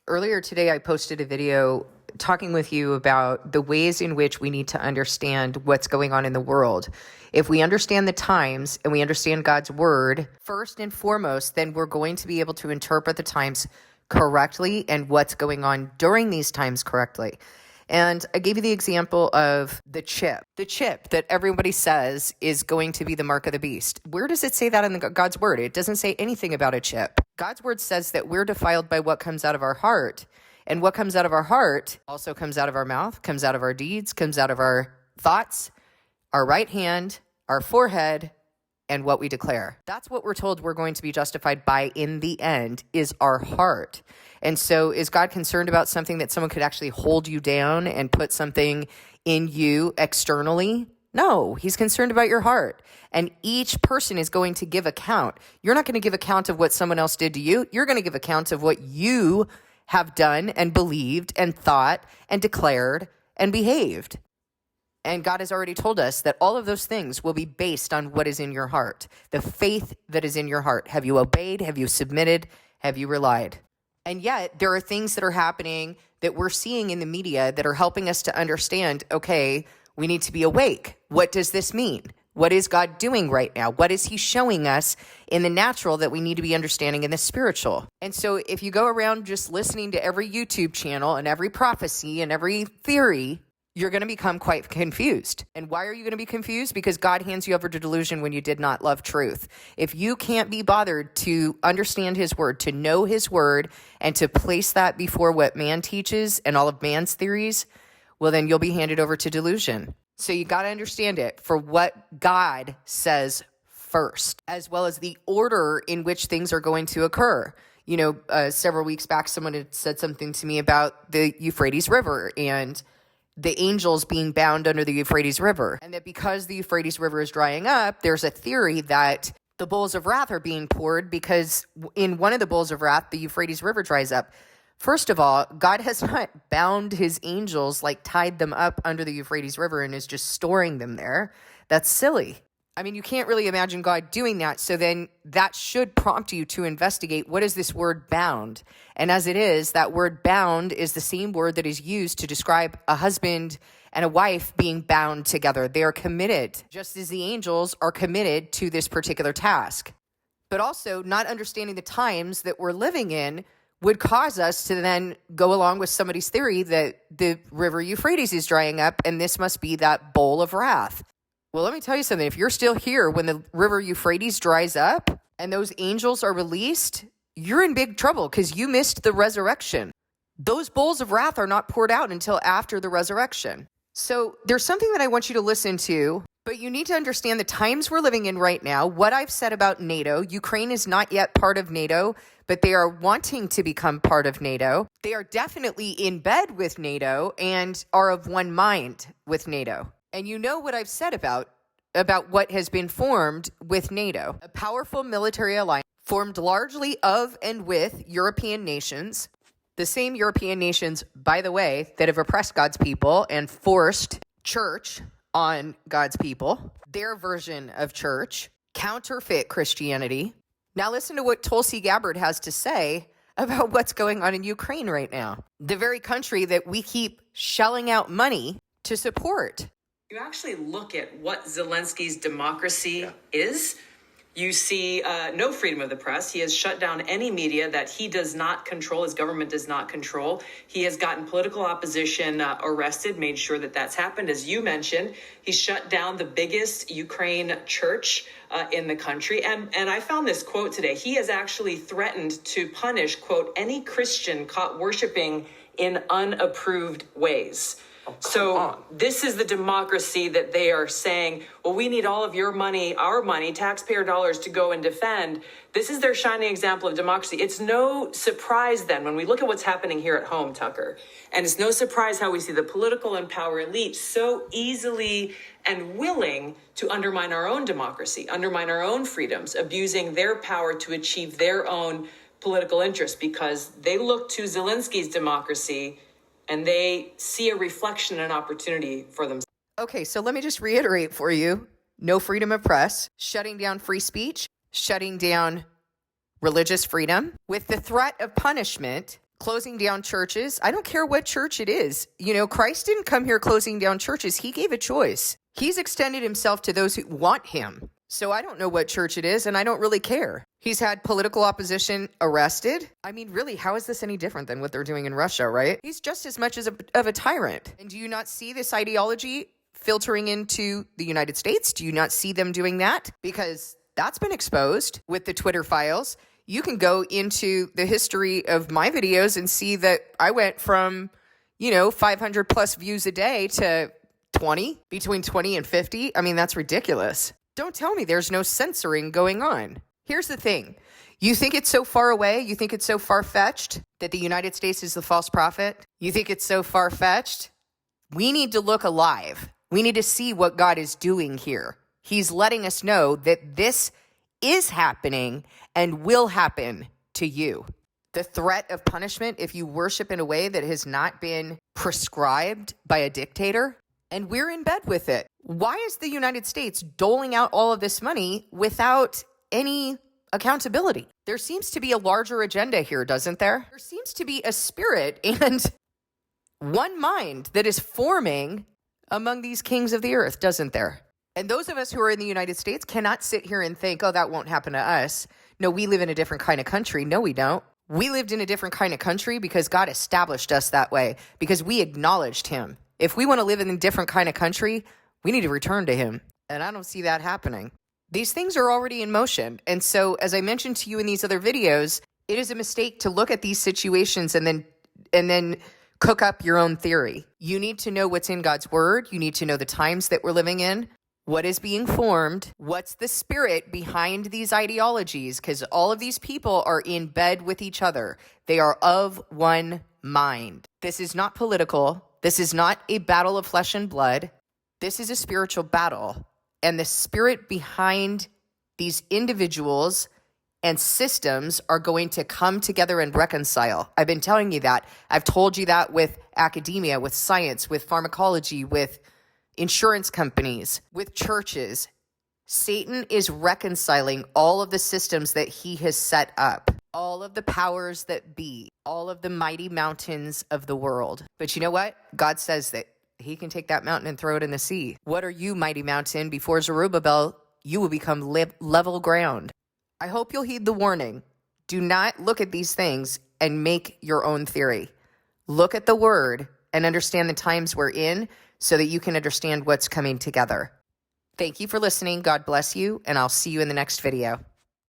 Earlier today, I posted a video talking with you about the ways in which we need to understand what's going on in the world. If we understand the times and we understand God's word, first and foremost, then we're going to be able to interpret the times correctly and what's going on during these times correctly. And I gave you the example of the chip that everybody says is going to be the mark of the beast. Where does it say that in God's word? It doesn't say anything about a chip. God's word says that we're defiled by what comes out of our heart. And what comes out of our heart also comes out of our mouth, comes out of our deeds, comes out of our thoughts, our right hand, our forehead, and what we declare. That's what we're told we're going to be justified by in the end, is our heart. And so is God concerned about something that someone could actually hold you down and put something in you externally? No, he's concerned about your heart. And each person is going to give account. You're not going to give account of what someone else did to you. You're going to give account of what you have done and believed and thought and declared and behaved. And God has already told us that all of those things will be based on what is in your heart, the faith that is in your heart. Have you obeyed? Have you submitted? Have you relied? And yet there are things that are happening that we're seeing in the media that are helping us to understand, okay, we need to be awake. What does this mean? What is God doing right now? What is he showing us in the natural that we need to be understanding in the spiritual? And so if you go around just listening to every YouTube channel and every prophecy and every theory, you're going to become quite confused. And why are you going to be confused? Because God hands you over to delusion when you did not love truth. If you can't be bothered to understand his word, to know his word, and to place that before what man teaches and all of man's theories, well, then you'll be handed over to delusion. So you got to understand it for what God says first, as well as the order in which things are going to occur. You know, several weeks back, someone had said something to me about the Euphrates River and the angels being bound under the Euphrates River. And that because the Euphrates River is drying up, there's a theory that the bowls of wrath are being poured because in one of the bowls of wrath, the Euphrates River dries up. First of all, God has not bound his angels, like tied them up under the Euphrates River and is just storing them there. That's silly. I mean, you can't really imagine God doing that. So then that should prompt you to investigate, what is this word bound? And as it is, that word bound is the same word that is used to describe a husband and a wife being bound together. They are committed, just as the angels are committed to this particular task. But also, not understanding the times that we're living in would cause us to then go along with somebody's theory that the river Euphrates is drying up and this must be that bowl of wrath. Well, let me tell you something. If you're still here when the river Euphrates dries up and those angels are released, you're in big trouble because you missed the resurrection. Those bowls of wrath are not poured out until after the resurrection. So there's something that I want you to listen to, but you need to understand the times we're living in right now. What I've said about NATO, Ukraine is not yet part of NATO, but they are wanting to become part of NATO. They are definitely in bed with NATO and are of one mind with NATO. And you know what I've said about what has been formed with NATO, a powerful military alliance formed largely of and with European nations, the same European nations, by the way, that have oppressed God's people and forced church on God's people, their version of church, counterfeit Christianity. Now listen to what Tulsi Gabbard has to say about what's going on in Ukraine right now, the very country that we keep shelling out money to support. You actually look at what Zelensky's democracy is, you see no freedom of the press. He has shut down any media that he does not control, his government does not control. He has gotten political opposition arrested, made sure that that's happened. As you mentioned, he shut down the biggest Ukraine church in the country. And I found this quote today. He has actually threatened to punish, quote, any Christian caught worshiping in unapproved ways. So this is the democracy that they are saying, well, we need all of your money, our money, taxpayer dollars to go and defend. This is their shining example of democracy. It's no surprise then when we look at what's happening here at home, Tucker, and it's no surprise how we see the political and power elite so easily and willing to undermine our own democracy, undermine our own freedoms, abusing their power to achieve their own political interests because they look to Zelensky's democracy and they see a reflection and opportunity for themselves. Okay, so let me just reiterate for you. No freedom of press, shutting down free speech, shutting down religious freedom with the threat of punishment closing down churches. I don't care what church it is. Christ didn't come here closing down churches. He gave a choice. He's extended himself to those who want him. So I don't know what church it is, and I don't really care. He's had political opposition arrested. I mean, really, how is this any different than what they're doing in Russia, right? He's just as much of a tyrant. And do you not see this ideology filtering into the United States? Do you not see them doing that? Because that's been exposed with the Twitter files. You can go into the history of my videos and see that I went from, 500 plus views a day to 20, between 20 and 50. I mean, that's ridiculous. Don't tell me there's no censoring going on. Here's the thing. You think it's so far away? You think it's so far-fetched that the United States is the false prophet? You think it's so far-fetched? We need to look alive. We need to see what God is doing here. He's letting us know that this is happening and will happen to you. The threat of punishment if you worship in a way that has not been prescribed by a dictator, and we're in bed with it. Why is the United States doling out all of this money without any accountability? There seems to be a larger agenda here, doesn't there? There seems to be a spirit and one mind that is forming among these kings of the earth, doesn't there? And those of us who are in the United States cannot sit here and think, oh, that won't happen to us. No, we live in a different kind of country. No, we don't. We lived in a different kind of country because God established us that way, because we acknowledged him. If we want to live in a different kind of country, we need to return to him. And I don't see that happening. These things are already in motion. And so, as I mentioned to you in these other videos, it is a mistake to look at these situations and then cook up your own theory. You need to know what's in God's word. You need to know the times that we're living in, what is being formed, what's the spirit behind these ideologies, because all of these people are in bed with each other. They are of one mind. This is not political. This is not a battle of flesh and blood. This is a spiritual battle. And the spirit behind these individuals and systems are going to come together and reconcile. I've been telling you that. I've told you that with academia, with science, with pharmacology, with insurance companies, with churches. Satan is reconciling all of the systems that he has set up, all of the powers that be, all of the mighty mountains of the world. But you know what? God says that he can take that mountain and throw it in the sea. What are you, mighty mountain? Before Zerubbabel, you will become level ground. I hope you'll heed the warning. Do not look at these things and make your own theory. Look at the word and understand the times we're in so that you can understand what's coming together. Thank you for listening. God bless you, and I'll see you in the next video.